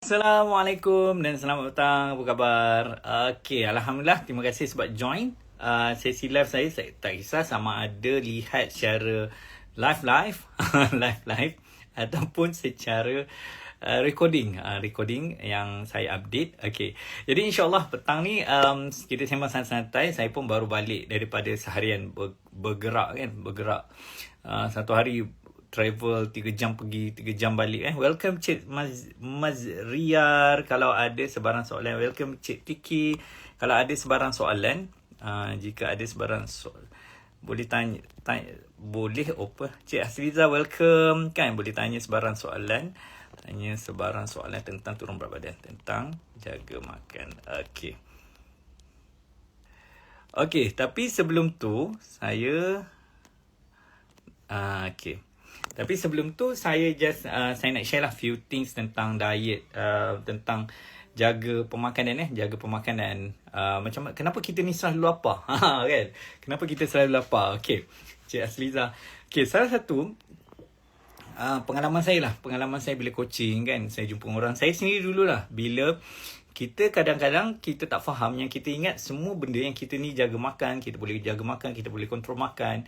Assalamualaikum dan selamat petang. Apa khabar? Okey, Alhamdulillah. Terima kasih sebab join sesi live saya. Saya tak kisah sama ada lihat secara live live ataupun secara recording yang saya update. Okey. Jadi insyaAllah petang ni kita sembang santai-santai. Saya pun baru balik daripada seharian bergerak kan. Satu hari travel 3 jam pergi, 3 jam balik. Welcome Cik Maz Riar. Kalau ada sebarang soalan, welcome Cik Tiki. Kalau ada sebarang soalan, jika ada sebarang soalan, boleh tanya boleh apa? Cik Hasriza welcome kan, boleh tanya sebarang soalan. Tanya sebarang soalan tentang turun berat badan, tentang jaga makan. Okey, tapi sebelum tu saya Tapi sebelum tu saya nak share lah few things tentang diet, tentang jaga pemakanan macam kenapa kita ni selalu lapar kan? Kenapa kita selalu lapar? Okey, Cik Asliza. Okey, salah satu pengalaman saya bila coaching kan, saya jumpa orang, saya sendiri dululah, bila kita kadang-kadang kita tak faham, yang kita ingat semua benda yang kita ni jaga makan, kita boleh jaga makan, kita boleh kontrol makan,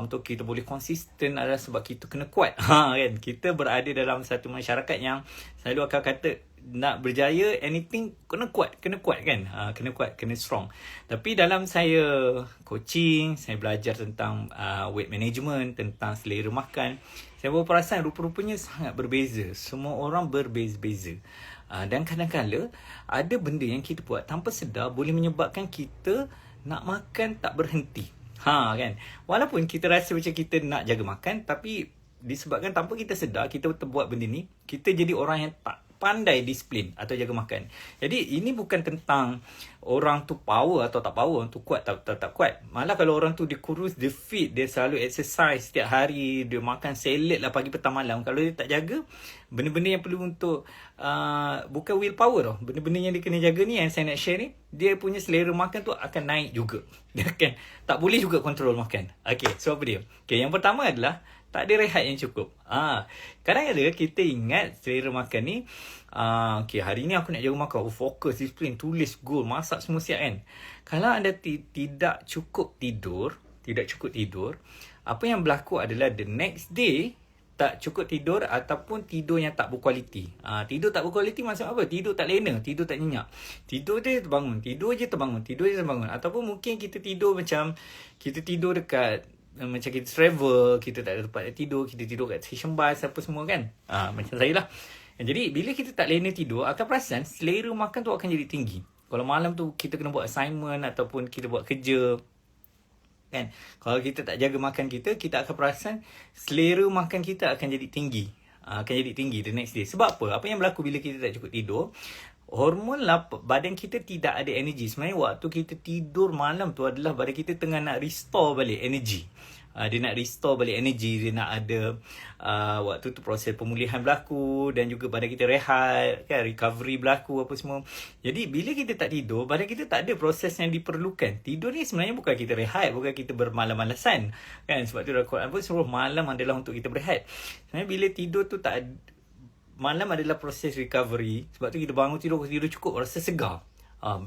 untuk kita boleh konsisten adalah sebab kita kena kuat. Kan? Kita berada dalam satu masyarakat yang selalu akan kata nak berjaya anything kena kuat kan? Kena kuat, kena strong. Tapi dalam saya coaching, saya belajar tentang weight management, tentang selera makan, saya baru perasan rupa-rupanya sangat berbeza. Semua orang berbeza-beza. Dan kadang-kadang ada benda yang kita buat tanpa sedar boleh menyebabkan kita nak makan tak berhenti. Kan? Walaupun kita rasa macam kita nak jaga makan, tapi disebabkan tanpa kita sedar kita buat benda ni, kita jadi orang yang tak pandai disiplin atau jaga makan. Jadi ini bukan tentang orang tu power atau tak power, orang tu kuat tak kuat. Malah kalau orang tu dia kurus, dia fit, dia selalu exercise setiap hari, dia makan salad lah pagi petang malam. Kalau dia tak jaga, benda-benda yang perlu untuk bukan willpower tau. Benda-benda yang dia kena jaga ni, yang saya nak share ni, dia punya selera makan tu akan naik juga. Dia akan tak boleh juga kontrol makan. Okay, so apa dia? Okay, yang pertama adalah tak ada rehat yang cukup. Kadang-kadang kita ingat selera makan ni, hari ni aku nak jaga makan, fokus, disiplin, tulis goal, masak semua siap kan. Kalau anda tidak cukup tidur, apa yang berlaku adalah the next day tak cukup tidur ataupun tidur yang tak berkualiti. Tidur tak berkualiti maksud apa? Tidur tak lena, tidur tak nyenyak. Tidur je terbangun, tidur je terbangun. Ataupun mungkin kita tidur macam kita tidur dekat macam kita travel, kita tak ada tempat nak tidur, kita tidur kat station bus apa semua kan. Macam saya lah. Jadi bila kita tak lena tidur, akan perasan selera makan tu akan jadi tinggi. Kalau malam tu kita kena buat assignment ataupun kita buat kerja kan, kalau kita tak jaga makan kita akan perasan selera makan kita akan jadi tinggi. The next day. Sebab apa? Apa yang berlaku bila kita tak cukup tidur? Hormon badan kita tidak ada energi. Sebenarnya waktu kita tidur malam tu adalah badan kita tengah nak restore balik energi. Dia nak restore balik energi, dia nak ada waktu tu proses pemulihan berlaku, dan juga badan kita rehat kan, recovery berlaku apa semua. Jadi bila kita tak tidur, badan kita tak ada proses yang diperlukan. Tidur ni sebenarnya bukan kita rehat, bukan kita bermalam-malasan kan. Sebab tu Al-Quran pun suruh malam adalah untuk kita berehat. Sebenarnya bila tidur tu malam adalah proses recovery. Sebab tu kita bangun tidur cukup, rasa segar.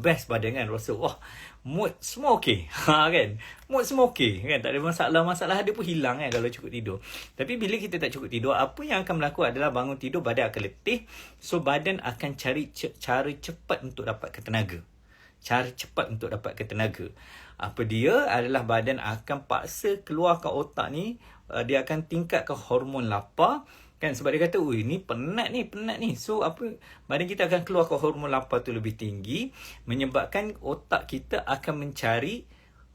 Best badan kan, rasa wah, mood semua okey. Kan? Mood semua okey kan, tak ada masalah dia pun hilang kan kalau cukup tidur. Tapi bila kita tak cukup tidur, apa yang akan berlaku adalah bangun tidur badan akan letih. So badan akan cari cara cepat untuk dapatkan tenaga. Apa dia adalah badan akan paksa keluarkan otak ni, dia akan tingkatkan hormon lapar kan, sebab dia kata, ni penat ni. So apa, badan kita akan keluarkan hormon lapar tu lebih tinggi, menyebabkan otak kita akan mencari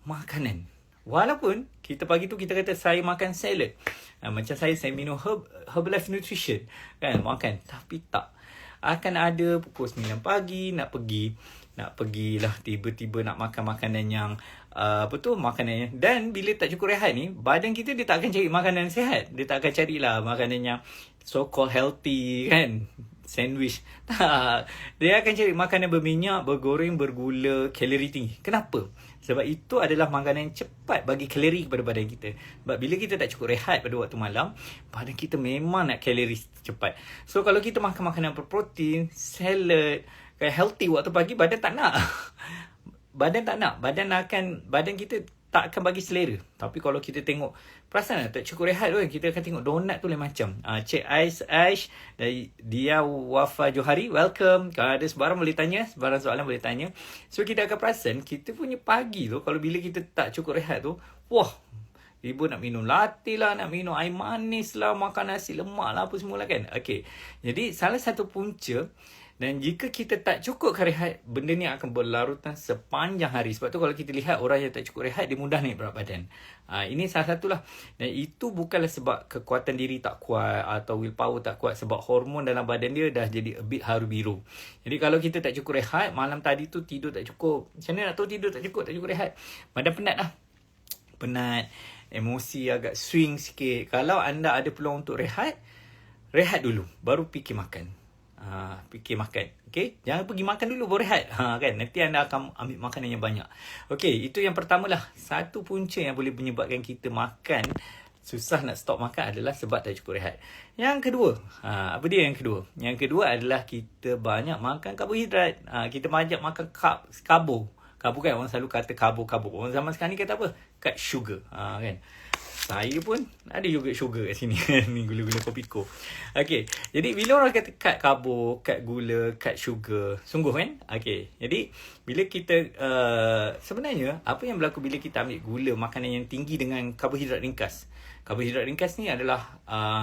makanan. Walaupun kita pagi tu kita kata saya makan salad, macam saya minum Herbalife Nutrition kan, makan, tapi tak. Akan ada pukul 9 pagi nak pergi lah, tiba-tiba nak makan makanan yang makanannya. Dan bila tak cukup rehat ni, badan kita dia tak akan cari makanan sihat. Dia tak akan carilah makanan yang so called healthy kan. sandwich. Tak. Dia akan cari makanan berminyak, bergoreng, bergula, kalori tinggi. Kenapa? Sebab itu adalah makanan yang cepat bagi kalori kepada badan kita. Sebab bila kita tak cukup rehat pada waktu malam, badan kita memang nak kalori cepat. So kalau kita makan makanan berprotein, salad, kayak healthy waktu pagi, badan tak nak. Badan tak nak. Badan kita tak akan bagi selera. Tapi kalau kita tengok, perasan tak cukup rehat tu, kita akan tengok donat tu lain macam. Cik Aish dari Dia Wafa Johari, welcome. Kalau ada sebarang boleh tanya, sebarang soalan boleh tanya. So kita akan perasan, kita punya pagi tu, kalau bila kita tak cukup rehat tu, wah, ibu nak minum latte lah, nak minum air manis lah, makan nasi lemak lah, apa semua lah kan. Okay. Jadi salah satu punca, dan jika kita tak cukup rehat, benda ni akan berlarutan sepanjang hari. Sebab tu kalau kita lihat orang yang tak cukup rehat, dia mudah naik berat badan. Ini salah satulah. Dan itu bukanlah sebab kekuatan diri tak kuat atau willpower tak kuat. Sebab hormon dalam badan dia dah jadi a bit haru biru. Jadi kalau kita tak cukup rehat, malam tadi tu tidur tak cukup. Macam mana nak tahu tidur tak cukup rehat? Badan penat lah. Penat, emosi agak swing sikit. Kalau anda ada peluang untuk rehat dulu. Baru fikir makan. Fikir makan. Okay? Jangan pergi makan dulu baru rehat. Kan? Nanti anda akan ambil makanan yang banyak. Okay, itu yang pertama lah. Satu punca yang boleh menyebabkan kita makan susah nak stop makan adalah sebab tak cukup rehat. Yang kedua, apa dia yang kedua? Yang kedua adalah kita banyak makan karbohidrat. Kita banyak makan karbo. Karbo kan, orang selalu kata karbo. Orang zaman sekarang ni kata apa? Cut sugar. Kan? Saya pun ada yogurt sugar kat sini. Ni gula-gula Kopiko. Okay. Jadi bila orang kata cut karbo, cut gula, cut sugar, sungguh kan? Okay. Jadi bila kita sebenarnya apa yang berlaku bila kita ambil gula, makanan yang tinggi dengan karbohidrat ringkas. Karbohidrat ringkas ni adalah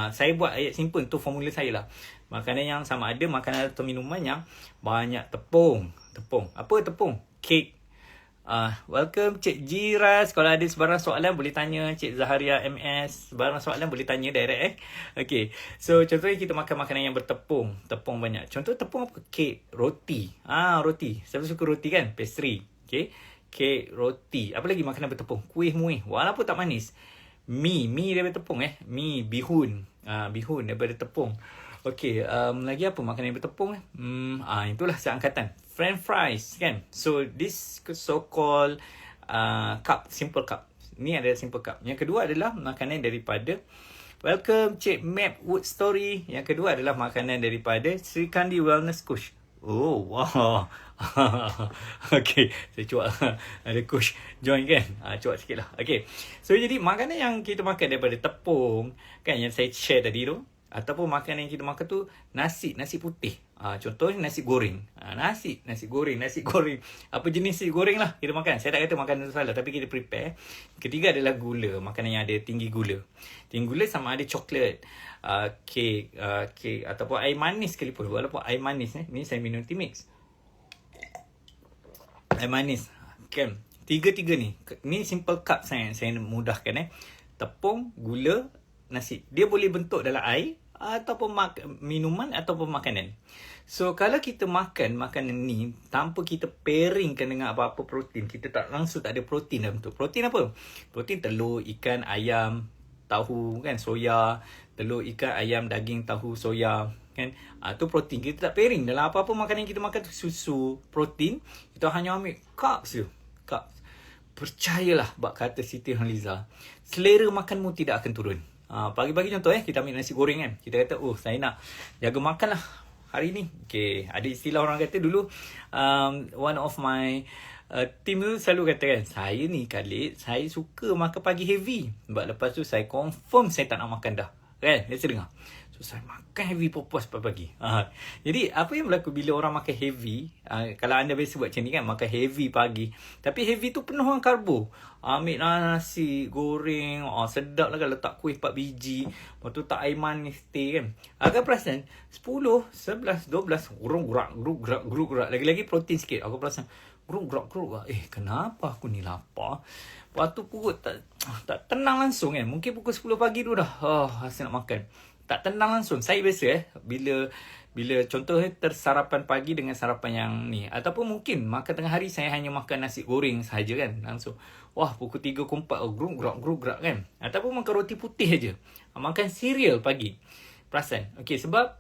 saya buat ayat simple tu formula saya lah. Makanan yang sama ada makanan atau minuman yang banyak tepung. Apa tepung? Kek. Welcome Cik Jiras. Kalau ada sebarang soalan boleh tanya. Cik Zaharia MS, sebarang soalan boleh tanya direct Okay. So contohnya kita makan makanan yang bertepung. Tepung banyak. Contoh tepung apa? Kek, roti. Roti. Siapa suka roti kan? Pastry. Okay. Kek, roti. Apa lagi makanan bertepung? Kuih muih. Walaupun tak manis. Mi daripada tepung Mi, bihun. Bihun daripada tepung. Okay. Lagi apa makanan yang bertepung itulah seangkatan. French fries kan. So this so-called cup, simple cup. Ni adalah simple cup. Yang kedua adalah makanan daripada welcome Cik Map Wood Story. Yang kedua adalah makanan daripada Sri Kandi Wellness Coach. Oh wow. Okay, saya cuak ada coach join kan. Cuak sikit lah. Okay. So jadi makanan yang kita makan daripada tepung kan, yang saya share tadi tu, ataupun makanan yang kita makan tu nasi putih. Contohnya nasi goreng. Nasi goreng. Apa jenis nasi goreng lah kita makan. Saya tak kata makanan tu salah, tapi kita prepare. Ketiga adalah gula. Makanan yang ada tinggi gula. Tinggi gula sama ada coklat, kek ataupun air manis sekalipun. Walaupun air manis ni saya minum tea mix. Air manis. Kan? Tiga-tiga ni. Ni simple cup saya mudahkan Tepung, gula, nasi. Dia boleh bentuk dalam air ataupun minuman ataupun makanan. So kalau kita makan makanan ni tanpa kita pairingkan dengan apa-apa protein, kita langsung tak ada protein dalam tu. Protein apa? Protein telur, ikan, ayam, tahu kan, soya, telur, ikan, ayam, daging, tahu, soya kan. Tu protein. Kita tak pairing dalam apa-apa makanan yang kita makan tu, susu, protein, kita hanya ambil carbs je. Carbs. Percayalah bab kata Siti Nurhaliza, selera makanmu tidak akan turun. Pagi-pagi contoh kita ambil nasi goreng kan. Kita kata, saya nak jaga makan lah hari ni. Okay, ada istilah orang kata dulu, one of my team tu selalu kata kan, saya ni Khalid, saya suka makan pagi heavy. Sebab lepas tu saya confirm saya tak nak makan dah. Kan, biasa dengar. So saya makan heavy puas pagi. Jadi apa yang berlaku bila orang makan heavy, kalau anda biasa buat macam ni kan, makan heavy pagi, tapi heavy tu penuh dengan karbo. Ambil nasi goreng, sedap lah kan, letak kuih 4 biji, lepas tu tak air manis teh kan. Agak perasan 10, 11, 12 geruk-gerak. Lagi-lagi protein sikit. Aku perasan geruk-gerak. Kenapa aku ni lapar? Lepas tu perut tak tenang langsung kan. Mungkin pukul 10 pagi tu dah rasa nak makan. Tak tenang langsung. Saya biasa bila contohnya tersarapan pagi dengan sarapan yang ni, ataupun mungkin makan tengah hari saya hanya makan nasi goreng sahaja kan, langsung pukul 3 ke 4 geruk-gerak kan. Ataupun makan roti putih aja, makan cereal pagi. Perasan? Okay, sebab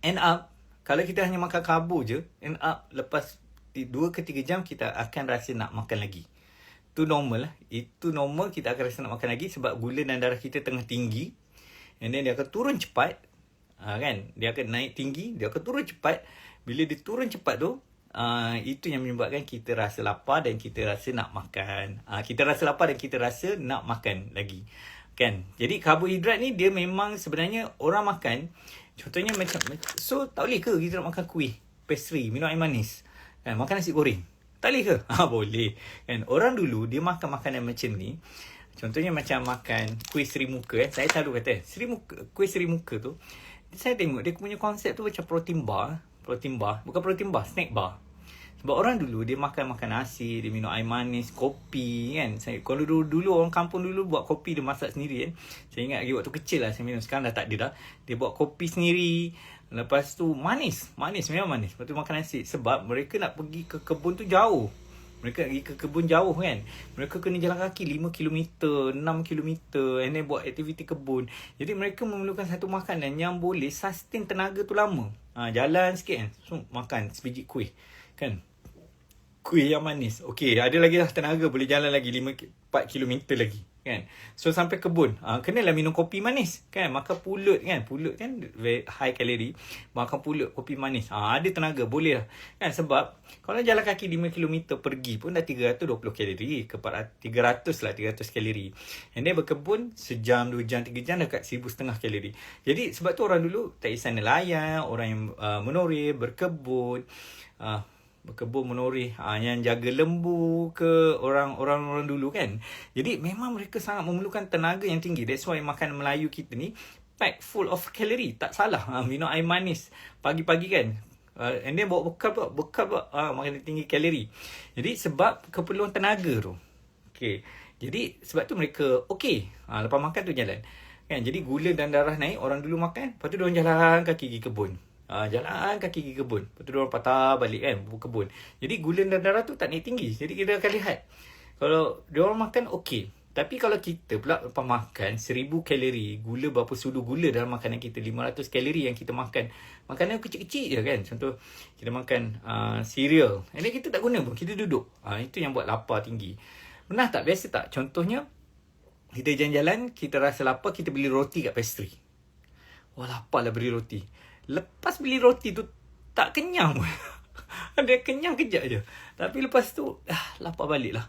end up kalau kita hanya makan karbo je, end up lepas 2 ke 3 jam kita akan rasa nak makan lagi. Itu normal lah. Itu normal, kita akan rasa nak makan lagi sebab gula dalam darah kita tengah tinggi. And then dia akan turun cepat. Kan? Dia akan naik tinggi, dia akan turun cepat. Bila dia turun cepat tu, itu yang menyebabkan kita rasa lapar dan kita rasa nak makan. Kita rasa lapar dan kita rasa nak makan lagi. Kan? Jadi karbohidrat ni dia memang sebenarnya orang makan. Contohnya macam, so tak boleh ke kita nak makan kuih, pastry, minum air manis? Kan? Makan nasi goreng? Tak boleh ke? Boleh. Kan? Orang dulu dia makan makanan macam ni. Contohnya macam makan kuih Seri Muka. Saya selalu kata, kuih Seri Muka tu, saya tengok dia punya konsep tu macam protein bar. Bukan protein bar, snack bar. Sebab orang dulu dia makan nasi, dia minum air manis, kopi kan. Kalau dulu orang kampung dulu buat kopi, dia masak sendiri kan. Saya ingat lagi waktu kecil lah saya minum, sekarang dah tak ada dah. Dia buat kopi sendiri. Lepas tu manis, memang manis. Lepas tu makan nasi. Sebab mereka nak pergi ke kebun tu jauh. Mereka nak pergi ke kebun jauh kan. Mereka kena jalan kaki 5 km, 6 km, and then buat aktiviti kebun. Jadi mereka memerlukan satu makanan yang boleh sustain tenaga tu lama. Jalan sikit kan, so makan sebiji kuih kan. Kuih yang manis. Okey, ada lagi lah tenaga, boleh jalan lagi 4 km lagi kan. So sampai kebun, kenalah minum kopi manis kan. Makan pulut kan. Pulut kan very high kalori. Makan pulut, kopi manis. Ada tenaga, boleh lah kan. Sebab kalau jalan kaki 5 km pergi pun dah 320 kalori ke 300 kalori. And then berkebun sejam, 2 jam, 3 jam dekat 1,500 kalori. Jadi sebab tu orang dulu tak kisah nelayan, orang yang menoreh, berkebun, menoreh, yang jaga lembu ke orang dulu kan. Jadi memang mereka sangat memerlukan tenaga yang tinggi. That's why makanan Melayu kita ni pack full of calorie. Tak salah. Minum air manis pagi-pagi kan. And then bawa bekal pula. Makanan tinggi kalori. Jadi sebab keperluan tenaga tu. Okay. Jadi sebab tu mereka lepas makan tu jalan. Kan? Jadi gula dan darah naik, orang dulu makan, lepas tu diorang jalan kaki pergi kebun. Jalan kaki pergi kebun. Lepas tu diorang patah balik kan, kebun. Jadi gula dan darah tu tak naik tinggi. Jadi kita akan lihat, kalau diorang makan tapi kalau kita pula lepas makan 1,000 kalori, gula berapa sudu gula dalam makanan kita, 500 kalori yang kita makan. Makanan kecil-kecil je kan. Contoh, kita makan cereal. And then kita tak guna pun, kita duduk. Itu yang buat lapar tinggi. Pernah tak, biasa tak? Contohnya, kita jalan-jalan, kita rasa lapar, kita beli roti kat pastry. Wah, lapar lah beli roti. Lepas beli roti tu, tak kenyang pun. Dia kenyang kejap je. Tapi lepas tu, lapar balik lah.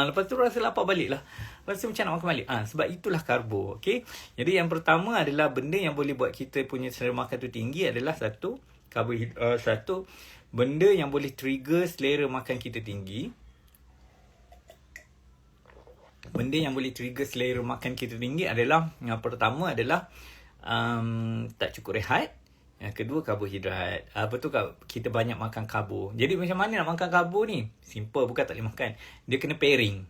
Lepas tu rasa lapar balik lah. Rasa macam nak makan balik. Sebab itulah karbo. Okay? Jadi yang pertama adalah benda yang boleh buat kita punya selera makan tu tinggi adalah satu benda yang boleh trigger selera makan kita tinggi. Benda yang boleh trigger selera makan kita tinggi adalah, yang pertama adalah tak cukup rehat. Yang kedua, karbohidrat. Betul tak? Kita banyak makan karbo. Jadi macam mana nak makan karbo ni? Simple, bukan tak boleh makan. Dia kena pairing.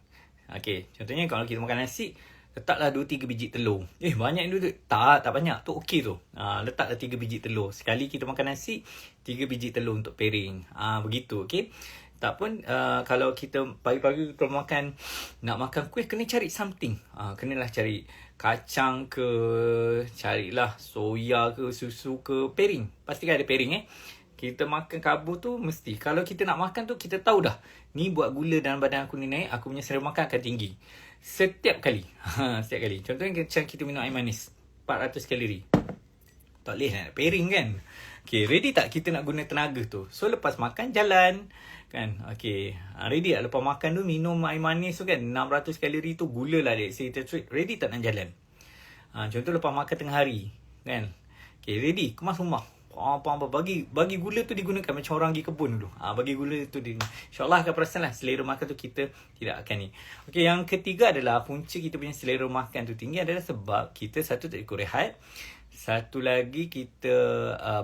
Okay, contohnya kalau kita makan nasi, letaklah 2-3 biji telur. Banyak dulu tu? Tak banyak. Tu okey tu. Letaklah 3 biji telur. Sekali kita makan nasi, 3 biji telur untuk pairing. Begitu, okay? Tak pun, kalau kita pagi-pagi kita nak makan kuih, kena cari something. Kenalah cari kacang ke, carilah soya ke, susu ke, pairing. Pastikan ada pairing Kita makan karbo tu mesti. Kalau kita nak makan tu, kita tahu dah, ni buat gula dalam badan aku ni naik, aku punya selera makan akan tinggi. Setiap kali. Setiap kali. Contohnya macam kita minum air manis, 400 kalori. Tak boleh nak pairing kan. Okay, ready tak kita nak guna tenaga tu? So lepas makan, jalan kan. Okay, ready tak lepas makan tu minum air manis tu kan, 600 kalori tu gula lah dia. Ready tak nak jalan? Contoh lepas makan tengah hari kan. Okay, ready, kemas rumah. Bagi gula tu digunakan macam orang pergi kebun dulu. Bagi gula tu InsyaAllah akan perasan lah selera makan tu kita tidak akan ni. Okay, yang ketiga adalah punca kita punya selera makan tu tinggi adalah sebab kita satu tak cukup rehat. Satu lagi kita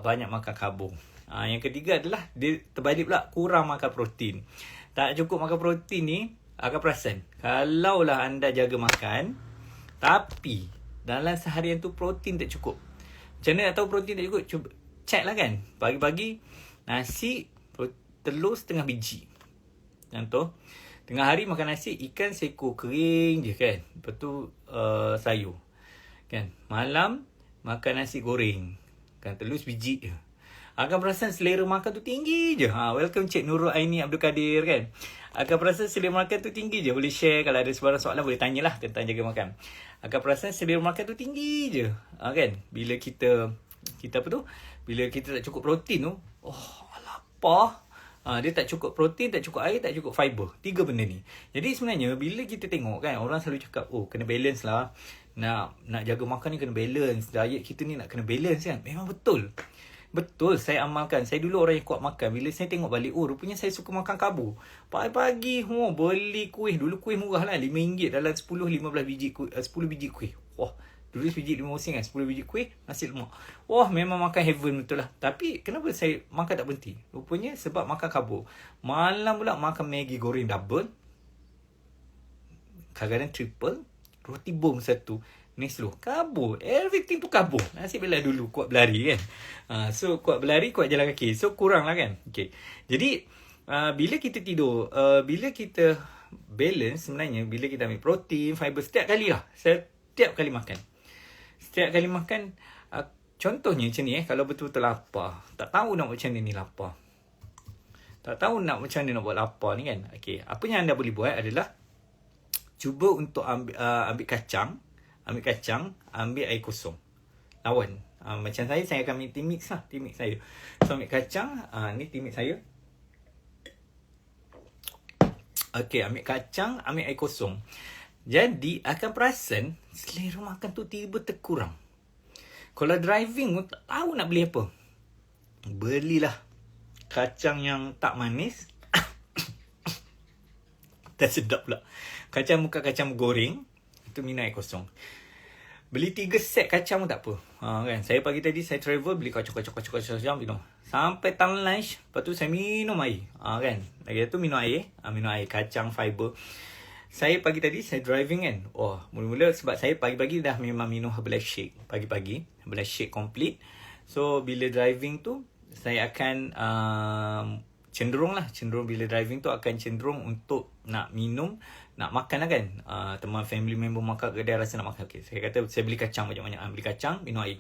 banyak makan karbo. Yang ketiga adalah dia terbalik pula, kurang makan protein. Tak cukup makan protein ni, akan perasan. Kalaulah anda jaga makan, tapi dalam seharian tu protein tak cukup. Macam mana nak tahu protein tak cukup? Cuba check lah kan. Pagi-pagi nasi, telur setengah biji. Contoh, tengah hari makan nasi, ikan seekor kering je kan. Lepas tu sayur kan. Malam makan nasi goreng kan, telur sebiji je. akan perasan selera makan tu tinggi je. Welcome Cik Nurul Aini Abdul Kadir kan. Akan perasan selera makan tu tinggi je. Boleh share kalau ada sebarang soalan boleh tanyalah tentang jaga makan. Akan perasan selera makan tu tinggi je. Kan? Bila kita apa tu? Bila kita tak cukup protein tu, lapar. Dia tak cukup protein, tak cukup air, tak cukup fiber. 3 benda ni. Jadi sebenarnya bila kita tengok kan, orang selalu cakap, kena balance lah. Nak jaga makan ni kena balance. Diet kita ni nak kena balance kan. Memang betul. Betul, saya amalkan. Saya dulu orang yang kuat makan. Bila saya tengok balik, rupanya saya suka makan karbo. Pagi-pagi, beli kuih. Dulu kuih murah lah, RM5 dalam 10-15 biji kuih, 10 biji kuih. Dulu biji 5 sen kan, 10 biji kuih, nasi lemak. Memang makan heaven betul lah. Tapi kenapa saya makan tak berhenti? Rupanya sebab makan karbo. Malam pula makan Maggi goreng double. Kadang-kadang triple. Roti bom satu. Ni slow. Karbo. Everything tu karbo. Nasib bila dulu kuat berlari kan. So kuat berlari, kuat jalan kaki. So kurang lah kan. Okay. Jadi bila kita tidur, bila kita balance sebenarnya, bila kita ambil protein, fiber setiap kali makan. Setiap kali makan, contohnya macam ni kalau betul-betul lapar. Tak tahu nak macam mana ni lapar. Tak tahu nak macam mana nak buat lapar ni kan. Okay. Apa yang anda boleh buat adalah cuba untuk ambil kacang, ambil air kosong. Lawan. Macam saya akan ambil tea mix lah. Tea mix saya. So ambil kacang, ni tea mix saya. Okay, ambil kacang, ambil air kosong. Jadi akan perasan selera makan tu tiba terkurang. Kalau driving pun tak tahu nak beli apa. Belilah kacang yang tak manis. Tak sedap pula. Kacang bukan kacang goreng. Itu minum air kosong. Beli 3 set kacang pun tak apa. Kan? Saya pagi tadi saya travel beli kacang minum. Sampai time lunch, lepas tu saya minum air. Kan? Lagi tu minum air kacang fiber. Saya pagi tadi saya driving kan. Mula-mula sebab saya pagi-pagi dah memang minum Herbalife shake pagi-pagi. Herbalife shake complete. So bila driving tu saya akan cenderung bila driving tu akan cenderung untuk nak minum, nak makan lah kan. Teman family member makan kedai rasa nak makan. Okay, saya kata saya beli kacang banyak-banyak. Beli kacang, minum air.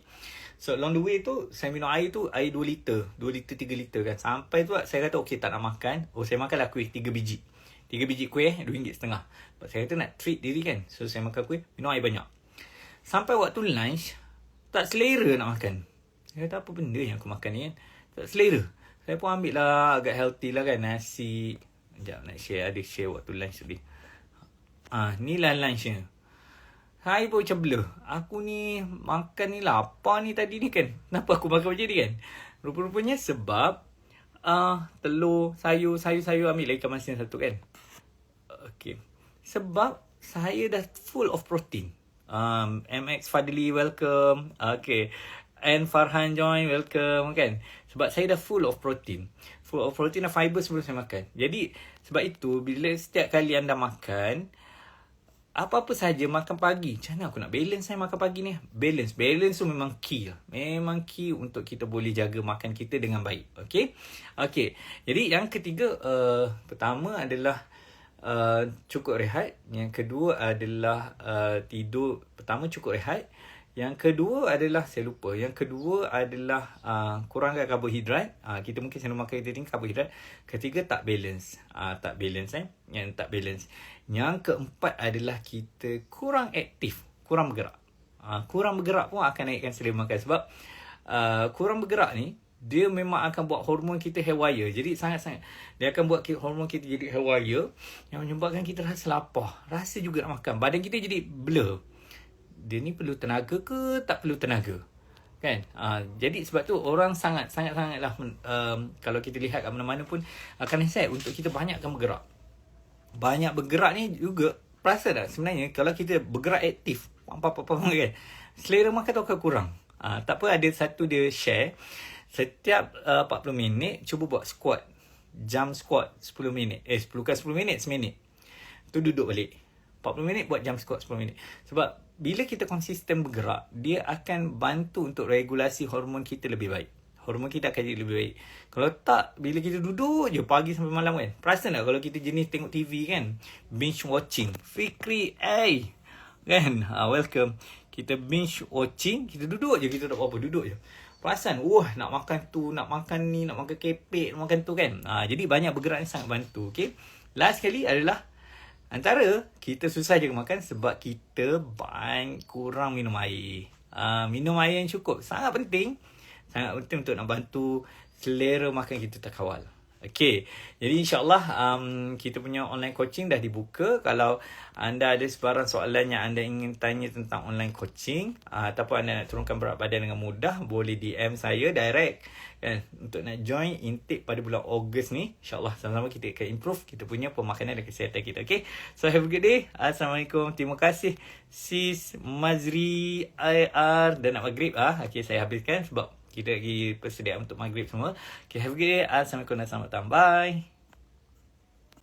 So along the way tu saya minum air tu air 2 liter, 3 liter kan. Sampai tu saya kata okay tak nak makan. Saya makanlah kuih 3 biji. 3 biji kuih RM2.5. Saya kata nak treat diri kan. So saya makan kuih, minum air banyak. Sampai waktu lunch, tak selera nak makan. Saya kata apa benda yang aku makan ni kan. Tak selera. Saya pun ambil lah agak healthy lah kan. Nasi. Sekejap nak share. Ada share waktu lunch tadi. Ni lah lunchnya. Saya pun macam blur. Aku ni makan ni lapar ni tadi ni kan. Kenapa aku makan macam ni kan. Rupa-rupanya sebab telur, sayur ambil lagi ikan masin satu kan. Okay. Sebab saya dah full of protein. MX Fadli welcome. Okay. And Farhan join welcome kan. Sebab saya dah full of protein. Full of protein dan fiber sebelum saya makan. Jadi sebab itu bila setiap kali anda makan apa-apa saja makan pagi. Macam mana aku nak balance saya makan pagi ni? Balance tu memang key lah. Memang key untuk kita boleh jaga makan kita dengan baik. Okay. Jadi yang ketiga, pertama adalah cukup rehat. Yang kedua adalah tidur. Pertama cukup rehat. Yang kedua adalah saya lupa. Yang kedua adalah kurangkan karbohidrat. Kita mungkin selalu makan kita tinggi karbohidrat. Ketiga tak balance. Yang tak balance. Yang keempat adalah kita kurang aktif, kurang bergerak. Kurang bergerak pun akan naikkan selera makan. Sebab kurang bergerak ni dia memang akan buat hormon kita haywire. Jadi sangat-sangat dia akan buat hormon kita jadi haywire yang menyebabkan kita rasa lapar, rasa juga nak makan. Badan kita jadi blur. Dia ni perlu tenaga ke tak perlu tenaga? Kan? Jadi sebab tu orang sangat-sangatlah kalau kita lihat kat mana-mana pun akan nasihat untuk kita banyakkan bergerak. Banyak bergerak ni juga perasan tak sebenarnya kalau kita bergerak aktif kan, selera makan tu akan kurang. Tak apa, ada satu dia share setiap 40 minit cuba buat squat, jump squat 10 minit 10 kali 10 minit seminit tu, duduk balik 40 minit buat jump squat 10 minit. Sebab bila kita konsisten bergerak, dia akan bantu untuk regulasi hormon kita lebih baik. Hormon kita akan jadi lebih baik. Kalau tak, bila kita duduk je pagi sampai malam kan. Perasan tak kalau kita jenis tengok TV kan, binge watching. Fikri, kan? Welcome. Kita binge watching, kita duduk je, kita tak buat apa, duduk je. perasan, nak makan tu, nak makan ni, nak makan kepek, nak makan tu kan. Jadi banyak bergerak ni sangat bantu. Okay. Last sekali adalah antara kita susah jaga makan sebab kita kurang minum air. Minum air yang cukup sangat penting. Sangat penting untuk nak bantu selera makan kita terkawal. Okay, jadi insyaAllah kita punya online coaching dah dibuka. Kalau anda ada sebarang soalan yang anda ingin tanya tentang online coaching, ataupun anda nak turunkan berat badan dengan mudah, boleh DM saya direct kan, untuk nak join intake pada bulan Ogos ni. InsyaAllah sama-sama kita akan improve kita punya pemakanan dan kesihatan kita. Okay, so have a good day. Assalamualaikum. Terima kasih Sis Mazri IR dan nak maghrib. Okay, saya habiskan sebab kita lagi persediaan untuk maghrib semua. Okay, have a good day. Assalamualaikum dan selamat datang. Bye.